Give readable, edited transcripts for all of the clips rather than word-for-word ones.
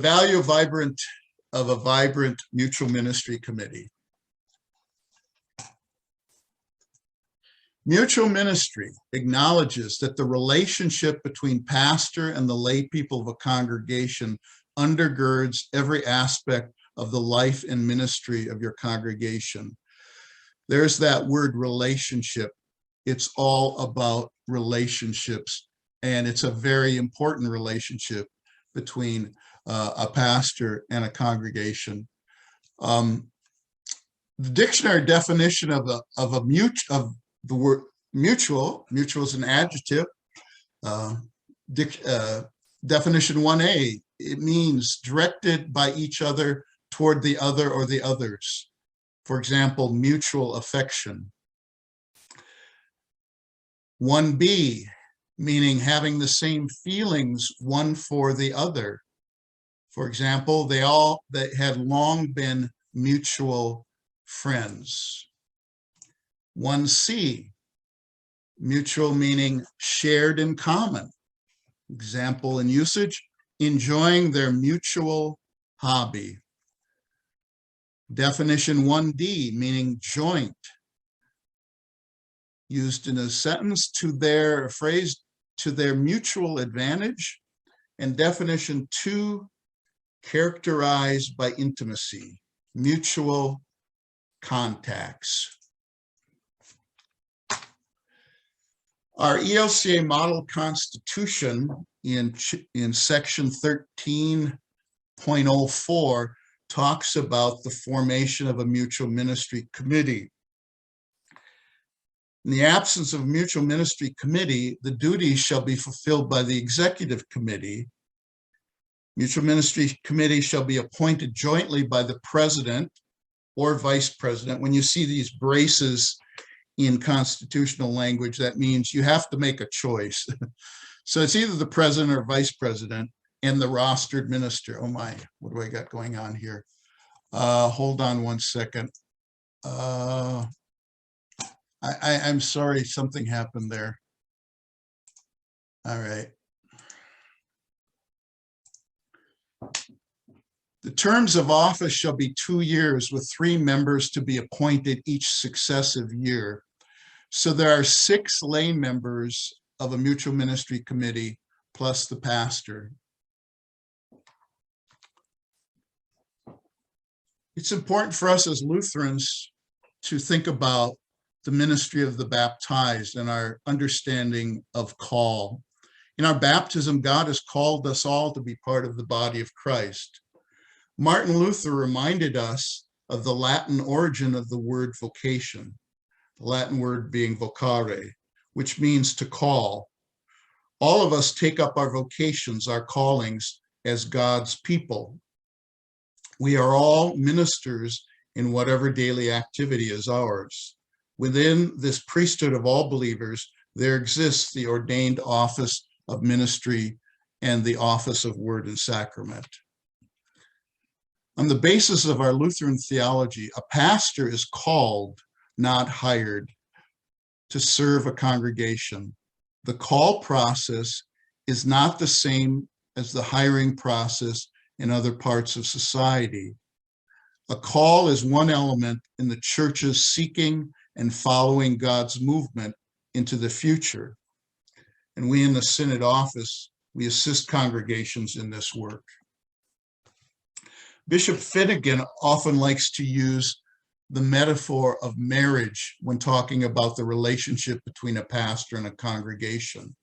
Value of a vibrant mutual ministry committee. Mutual ministry acknowledges that the relationship between pastor and the lay people of a congregation undergirds every aspect of the life and ministry of your congregation. There's that word relationship. It's all about relationships, and it's a very important relationship between a pastor and a congregation. The dictionary definition of the word mutual is an adjective. Definition 1A, it means directed by each other toward the other or the others. For example, mutual affection. 1B, meaning having the same feelings one for the other. For example, they had long been mutual friends. 1C, mutual meaning shared in common. Example and usage, enjoying their mutual hobby. Definition 1D, meaning joint. Used in a sentence to their mutual advantage. And definition 2, characterized by intimacy, mutual contacts. Our ELCA model constitution in section 13.04 talks about the formation of a mutual ministry committee. In the absence of a mutual ministry committee, the duties shall be fulfilled by the executive committee. Mutual ministry committee shall be appointed jointly by the president or vice president. When you see these braces in constitutional language, that means you have to make a choice. So it's either the president or vice president and the rostered minister. Oh my, what do I got going on here? Hold on one second. I'm sorry, something happened there. All right. The terms of office shall be 2 years with 3 members to be appointed each successive year. So there are 6 lay members of a mutual ministry committee plus the pastor. It's important for us as Lutherans to think about the ministry of the baptized and our understanding of call. In our baptism, God has called us all to be part of the body of Christ. Martin Luther reminded us of the Latin origin of the word vocation, the Latin word being vocare, which means to call. All of us take up our vocations, our callings, as God's people. We are all ministers in whatever daily activity is ours. Within this priesthood of all believers, there exists the ordained office of ministry and the office of word and sacrament. On the basis of our Lutheran theology, a pastor is called, not hired, to serve a congregation. The call process is not the same as the hiring process in other parts of society. A call is one element in the church's seeking and following God's movement into the future. And we in the Synod office, we assist congregations in this work. Bishop Finnegan often likes to use the metaphor of marriage when talking about the relationship between a pastor and a congregation.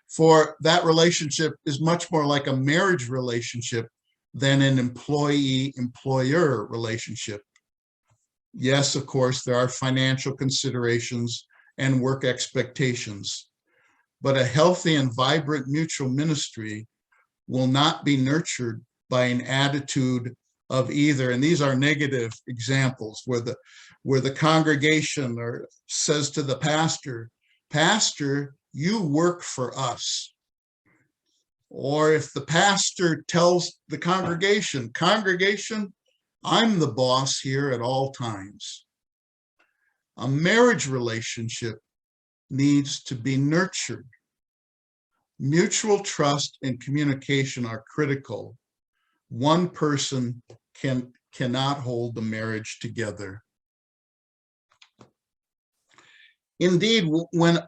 For that relationship is much more like a marriage relationship than an employee-employer relationship. Yes, of course, there are financial considerations and work expectations, but a healthy and vibrant mutual ministry will not be nurtured by an attitude of either, and these are negative examples, where the congregation says to the pastor, "Pastor, you work for us." Or if the pastor tells the congregation, "Congregation, I'm the boss here at all times." A marriage relationship needs to be nurtured. Mutual trust and communication are critical. One person cannot hold the marriage together. Indeed, when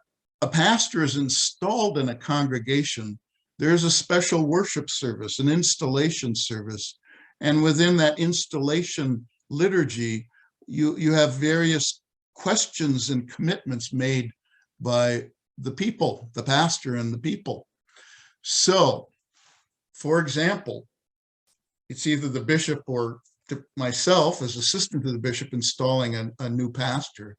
a pastor is installed in a congregation, there's a special worship service, an installation service. And within that installation liturgy, you have various questions and commitments made by the people, the pastor and the people. So, for example, it's either the bishop or myself as assistant to the bishop installing a new pastor.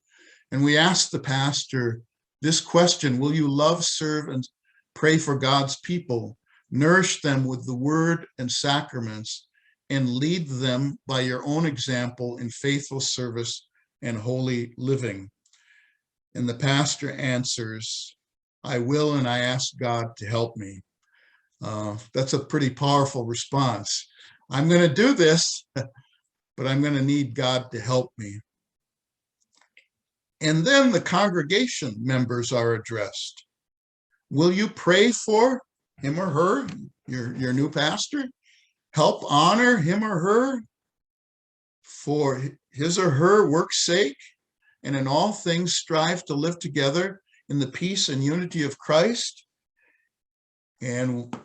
And we ask the pastor this question: will you love, serve, and pray for God's people, nourish them with the word and sacraments, and lead them by your own example in faithful service and holy living? And the pastor answers, I will, and I ask God to help me. That's a pretty powerful response. I'm going to do this, but I'm going to need God to help me. And then the congregation members are addressed. Will you pray for him or her, your new pastor? Help honor him or her for his or her work's sake, and in all things strive to live together in the peace and unity of Christ? And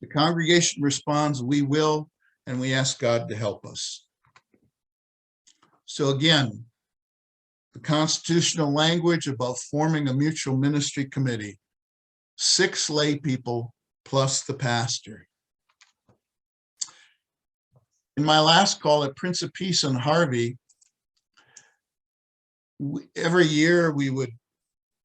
the congregation responds, we will, and we ask God to help us. So again, the constitutional language about forming a mutual ministry committee: 6 lay people plus the pastor. In my last call at Prince of Peace in Harvey, every year we would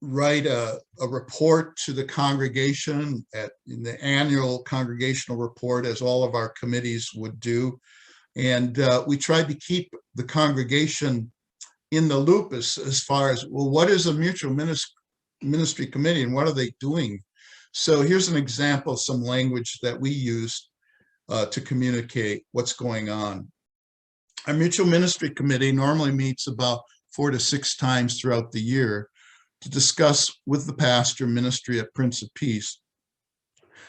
write a report to the congregation in the annual congregational report, as all of our committees would do. And we tried to keep the congregation in the loop as far as, well, what is a mutual ministry committee and what are they doing? So here's an example of some language that we used to communicate what's going on. Our mutual ministry committee normally meets about 4 to 6 times throughout the year to discuss with the pastor ministry at Prince of Peace.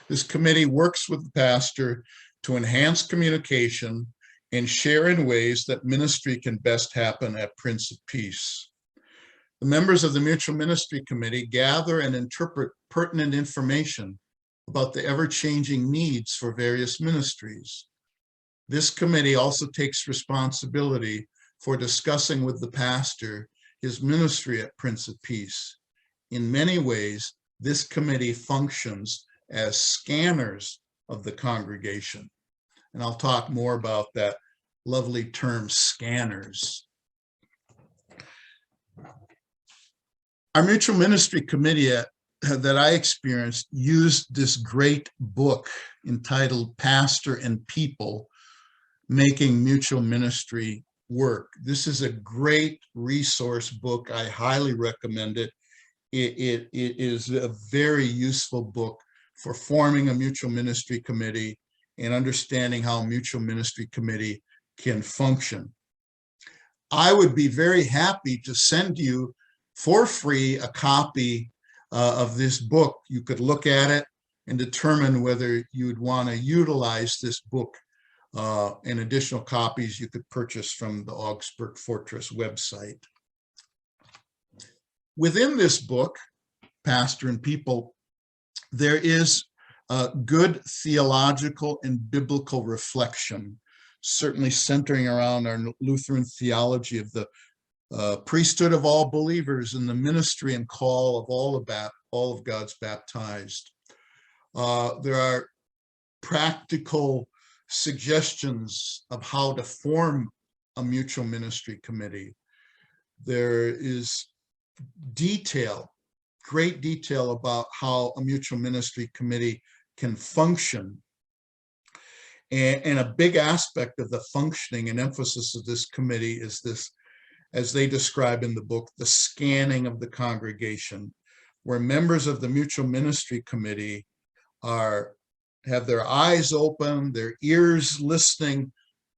This committee works with the pastor to enhance communication and share in ways that ministry can best happen at Prince of Peace. The members of the Mutual Ministry Committee gather and interpret pertinent information about the ever-changing needs for various ministries. This committee also takes responsibility for discussing with the pastor his ministry at Prince of Peace. In many ways, this committee functions as scanners of the congregation. And I'll talk more about that lovely term, scanners. Our Mutual Ministry Committee that I experienced used this great book entitled Pastor and People, Making Mutual Ministry Work. This is a great resource book. I highly recommend it. It is a very useful book for forming a mutual ministry committee and understanding how a mutual ministry committee can function. I would be very happy to send you for free a copy of this book. You could look at it and determine whether you'd want to utilize this book. And additional copies you could purchase from the Augsburg Fortress website. Within this book, Pastor and People, there is good theological and biblical reflection, certainly centering around our Lutheran theology of the priesthood of all believers and the ministry and call of all of God's baptized. There are practical suggestions of how to form a mutual ministry committee. There is great detail about how a mutual ministry committee can function. And a big aspect of the functioning and emphasis of this committee is this, as they describe in the book, the scanning of the congregation, where members of the mutual ministry committee have their eyes open, their ears listening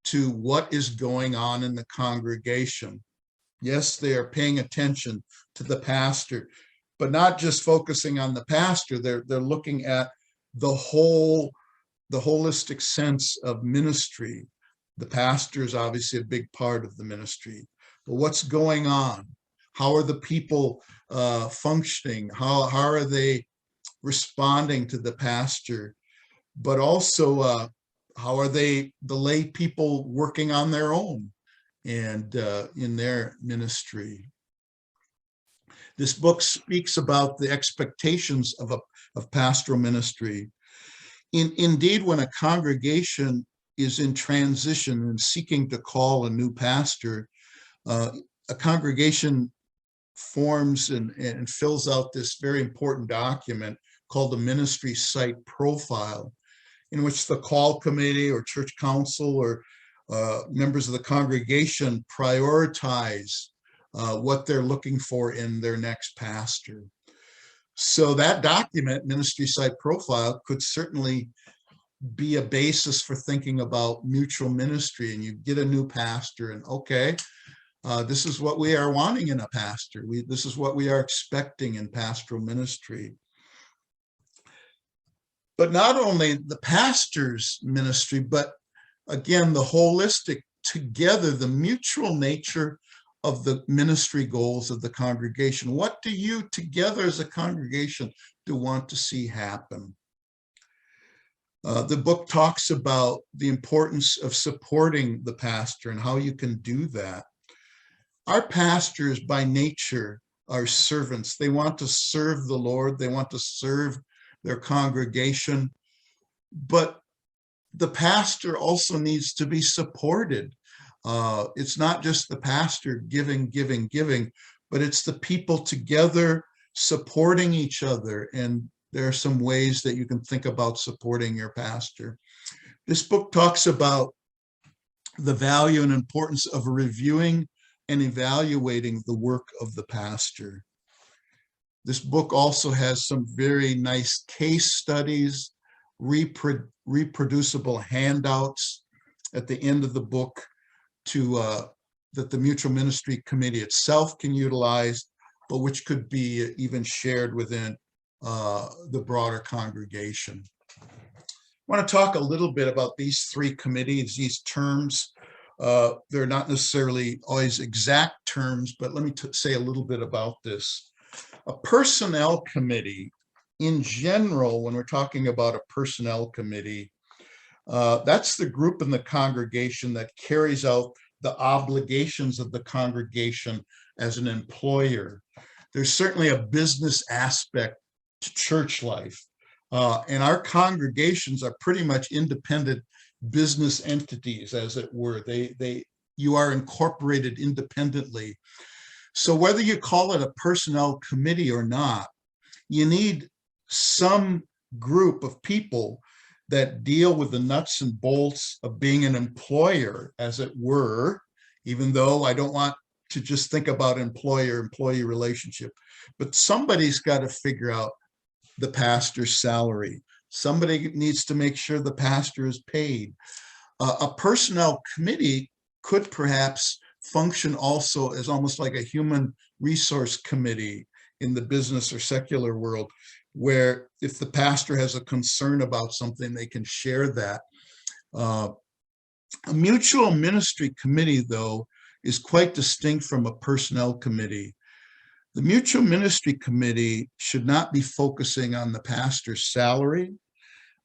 to what is going on in the congregation. Yes, they are paying attention to the pastor, but not just focusing on the pastor. They're looking at the whole the holistic sense of ministry. The pastor is obviously a big part of the ministry, but what's going on? How are the people functioning? How are they responding to the pastor? But also, how are the lay people working on their own and in their ministry? This book speaks about the expectations of pastoral ministry. Indeed, when a congregation is in transition and seeking to call a new pastor, a congregation forms and fills out this very important document called the ministry site profile, in which the call committee or church council or members of the congregation prioritize what they're looking for in their next pastor. So that document, ministry site profile, could certainly be a basis for thinking about mutual ministry. And you get a new pastor and, okay, this is what we are wanting in a pastor. This is what we are expecting in pastoral ministry. But not only the pastor's ministry, but again, the holistic together, the mutual nature of the ministry goals of the congregation. What do you together as a congregation do want to see happen? The book talks about the importance of supporting the pastor and how you can do that. Our pastors by nature are servants. They want to serve the Lord. They want to serve their congregation, but the pastor also needs to be supported. It's not just the pastor giving, but it's the people together supporting each other. And there are some ways that you can think about supporting your pastor. This book talks about the value and importance of reviewing and evaluating the work of the pastor. This book also has some very nice case studies, reproducible handouts at the end of the book that the Mutual Ministry Committee itself can utilize, but which could be even shared within the broader congregation. I want to talk a little bit about these three committees, these terms. They're not necessarily always exact terms, but let me say a little bit about this. A personnel committee, in general, when we're talking about a personnel committee, that's the group in the congregation that carries out the obligations of the congregation as an employer. There's certainly a business aspect to church life, and our congregations are pretty much independent business entities, as it were. You are incorporated independently. So whether you call it a personnel committee or not, you need some group of people that deal with the nuts and bolts of being an employer, as it were, even though I don't want to just think about employer-employee relationship, but somebody's got to figure out the pastor's salary. Somebody needs to make sure the pastor is paid. A personnel committee could perhaps function also as almost like a human resource committee in the business or secular world, where if the pastor has a concern about something, they can share that. A mutual ministry committee, though, is quite distinct from a personnel committee. The mutual ministry committee should not be focusing on the pastor's salary,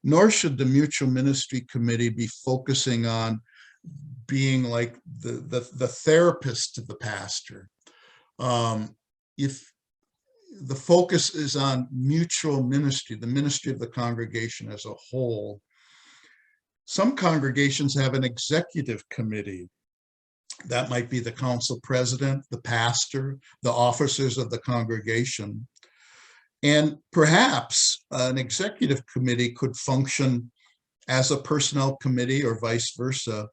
nor should the mutual ministry committee be focusing on being like the therapist to the pastor. If the focus is on mutual ministry, the ministry of the congregation as a whole. Some congregations have an executive committee. That might be the council president, the pastor, the officers of the congregation. And perhaps an executive committee could function as a personnel committee or vice versa.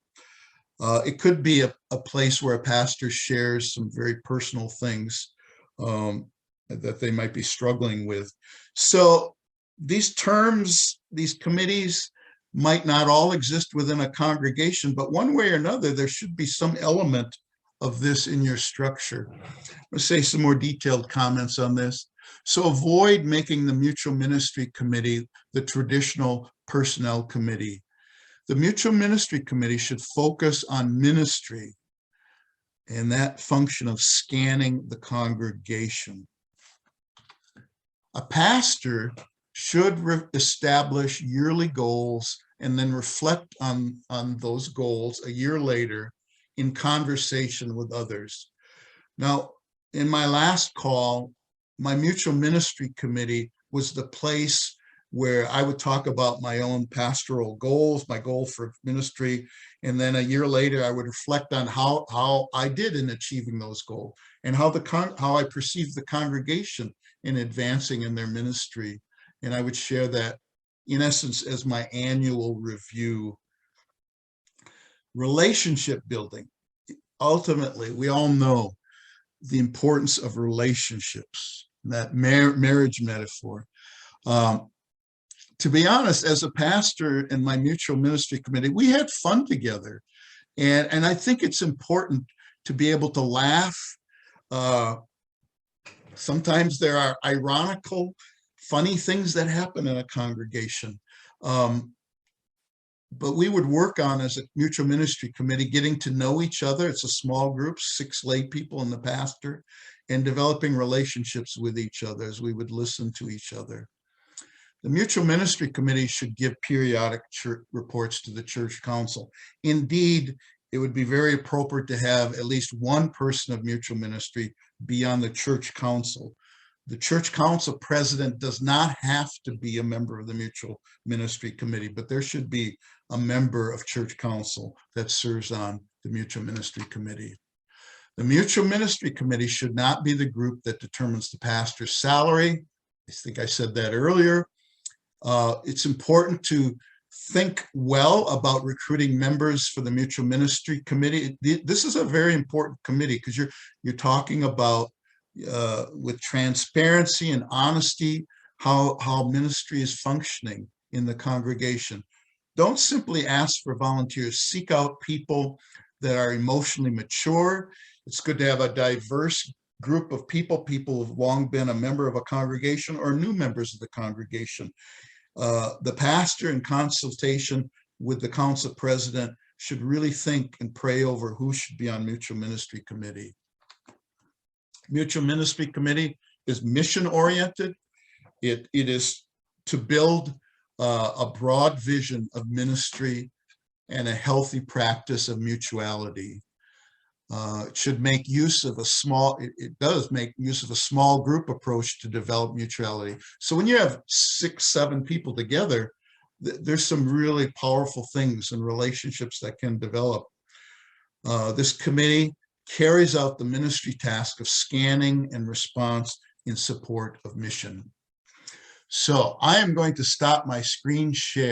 It could be a place where a pastor shares some very personal things that they might be struggling with. So these terms, these committees might not all exist within a congregation, but one way or another, there should be some element of this in your structure. Let's say some more detailed comments on this. So avoid making the Mutual Ministry Committee the traditional personnel committee. The Mutual Ministry Committee should focus on ministry and that function of scanning the congregation. A pastor should establish yearly goals and then reflect on those goals a year later in conversation with others. Now, in my last call, my Mutual Ministry Committee was the place where I would talk about my own pastoral goals, my goal for ministry, and then a year later I would reflect on how I did in achieving those goals and how I perceived the congregation in advancing in their ministry. And I would share that, in essence, as my annual review. Relationship building. Ultimately, we all know the importance of relationships, that marriage metaphor. To be honest, as a pastor in my Mutual Ministry Committee, we had fun together. And I think it's important to be able to laugh. Sometimes there are ironical, funny things that happen in a congregation. But we would work on, as a Mutual Ministry Committee, getting to know each other. It's a small group, 6 lay people and the pastor, and developing relationships with each other as we would listen to each other. The Mutual Ministry Committee should give periodic church reports to the church council. Indeed, it would be very appropriate to have at least one person of mutual ministry be on the church council. The church council president does not have to be a member of the Mutual Ministry Committee, but there should be a member of church council that serves on the Mutual Ministry Committee. The Mutual Ministry Committee should not be the group that determines the pastor's salary. I think I said that earlier. It's important to think well about recruiting members for the Mutual Ministry Committee. This is a very important committee because you're talking about with transparency and honesty how ministry is functioning in the congregation. Don't simply ask for volunteers. Seek out people that are emotionally mature. It's good to have a diverse group of people who've long been a member of a congregation or new members of the congregation. The pastor, in consultation with the council president, should really think and pray over who should be on Mutual Ministry Committee. Mutual Ministry Committee is mission-oriented. It is to build a broad vision of ministry and a healthy practice of mutuality. It should make use of it does make use of a small group approach to develop mutuality. So when you have 6, 7 people together, there's some really powerful things and relationships that can develop. This committee carries out the ministry task of scanning and response in support of mission. So I am going to stop my screen share.